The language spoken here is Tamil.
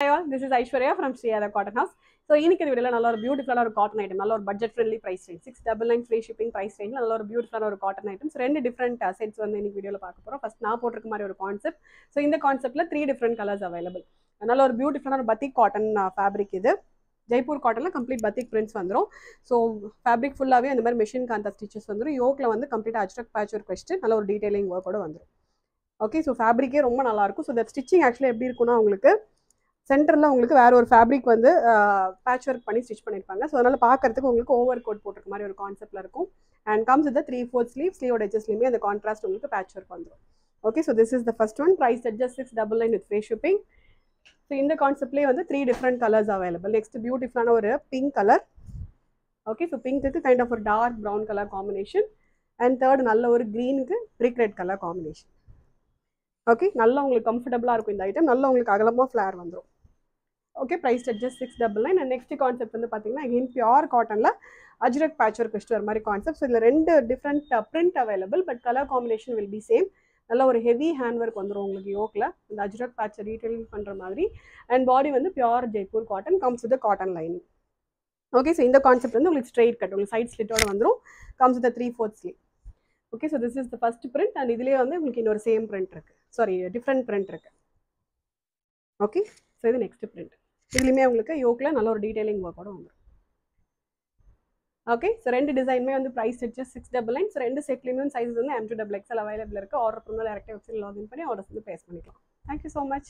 Hi all, this is Aishwarya from Sriyada Cotton House. So, இன்னைக்கு இந்த வீடியோல நல்ல ஒரு பியூட்டிஃபுல்லான ஒரு காட்டன் ஐட்டம், நல்ல ஒரு budget friendly price range 699 free shipping price range நல்ல ஒரு பியூட்டிஃபுல்லான ஒரு காட்டன் ஐட்டம்ஸ் ரெண்டு டிஃப்ரெண்ட் செட்ஸ் வந்து இன்னைக்கு வீடியோல பார்க்க போறோம். ஃபர்ஸ்ட் நான் போட்டிருக்க மாதிரி ஒரு கான்செப்ட். ஸோ இந்த கான்செப்ட்ல 3 டிஃப்ரெண்ட் கலர்ஸ் அவைலபிள். நல்ல ஒரு பியூட்டிஃபுல்லான ஒரு பத்திக் காட்டன் ஃபேப்ரிக் இது. ஜெய்ப்பூர் காட்டன்ல கம்ப்ளீட் பத்திக் பிரிண்ட்ஸ் வந்துடும். ஸோ ஃபேப்ரிக் ஃபுல்லாகவே அந்த மாதிரி மிஷின் காந்தா ஸ்டிச்சஸ் வந்துடும். யோக்கில் வந்து கம்ப்ளீட் அஜ்ரக் பேட்ச் ஒர்க் வச்சுட்டு நல்ல ஒரு டீடைலிங் ஒர்க்கோட வந்துடும். ஓகே, ஸோ ஃபேப்ரிக்கே ரொம்ப நல்லா இருக்கும். ஸோ தட் ஸ்டிச்சிங் ஆக்சுவலி எப்படி இருக்குன்னா உங்களுக்கு சென்டரில் உங்களுக்கு வேறு ஒரு ஃபேப்ரிக் வந்து பேட்ச் ஒர்க் பண்ணி ஸ்டிச் பண்ணியிருப்பாங்க. ஸோ அதனால் பார்க்கறதுக்கு உங்களுக்கு ஓவர் கோட் போட்டிருக்க மாதிரி ஒரு கான்செப்ட்டில் இருக்கும். அண்ட் கம்ஸ் வித் 3/4 ஸ்லீவோட எட்ஜஸ்லையுமே அந்த கான்ட்ராஸ்ட் உங்களுக்கு பேட்ச் ஒர்க் வந்துடும். Okay, so this is the first one. Price at just 699 with free shipping. So இந்த கான்செப்ட்லேயே வந்து 3 டிஃப்ரெண்ட் கலர்ஸ் அவைலபிள். நெக்ஸ்ட் பியூட்டிஃபுல்லான ஒரு பிங்க் கலர். ஓகே, ஸோ பிங்க்குக்கு கைண்ட் ஆஃப் ஒரு dark brown colour combination. And third நல்ல ஒரு க்ரீனுக்கு brick red colour combination. Okay, நல்லா உங்களுக்கு கம்ஃபர்டபுளாக இருக்கும் இந்த ஐட்டம். நல்லா உங்களுக்கு அகலமாக ஃப்ளேர் வந்துடும். Okay, price at just 699. And next concept வந்து பார்த்தீங்கன்னா அகெயின் பியூர் காட்டனில் அஜ்ரக் பேட்ச் ஒர்க் வச்சுட்டு வர மாதிரி கான்செப்ட். ஸோ இதில் 2 different print available, but colour combination will be same. நல்ல ஒரு ஹெவி ஹேண்ட் ஒர்க் வந்துடும் உங்களுக்கு யோக்கில் இந்த அஜ்ரக் பேட்சை டீட்டெயிலிங் பண்ணுற மாதிரி. அண்ட் பாடி வந்து pure Jaipur cotton, comes with cotton lining. Okay, so இந்த கான்செப்ட் வந்து உங்களுக்கு ஸ்ட்ரெயிட் கட், உங்களுக்கு சைட் ஸ்லிட்டோட வந்துடும். Comes with 3/4 sleeve. Okay, so this is the first print. And இதுலேயே வந்து உங்களுக்கு இன்னொரு சேம் பிரிண்ட் இருக்குது, சாரி டிஃப்ரெண்ட் பிரிண்ட் இருக்குது. ஓகே, ஸோ இது நெக்ஸ்ட் பிரிண்ட். இதுலையுமே உங்களுக்கு யோக்கில் நல்ல ஒரு டீடைலிங் ஒர்க்கோட வந்துடும். ஓகே, ஸோ 2 டிசைனுமே வந்து ப்ரைஸ் ஜஸ்ட் 699. ஸோ 2 செட்லேயுமே சைஸ் வந்து M2XXL அவைலபிள் இருக்குது. ஆர்டர் பண்ணால் டேரெக்டாக வெப்சைட் லாகின் பண்ணி ஆர்டர்ஸ் வந்து ப்ளேஸ் பண்ணிக்கலாம். Thank you so much.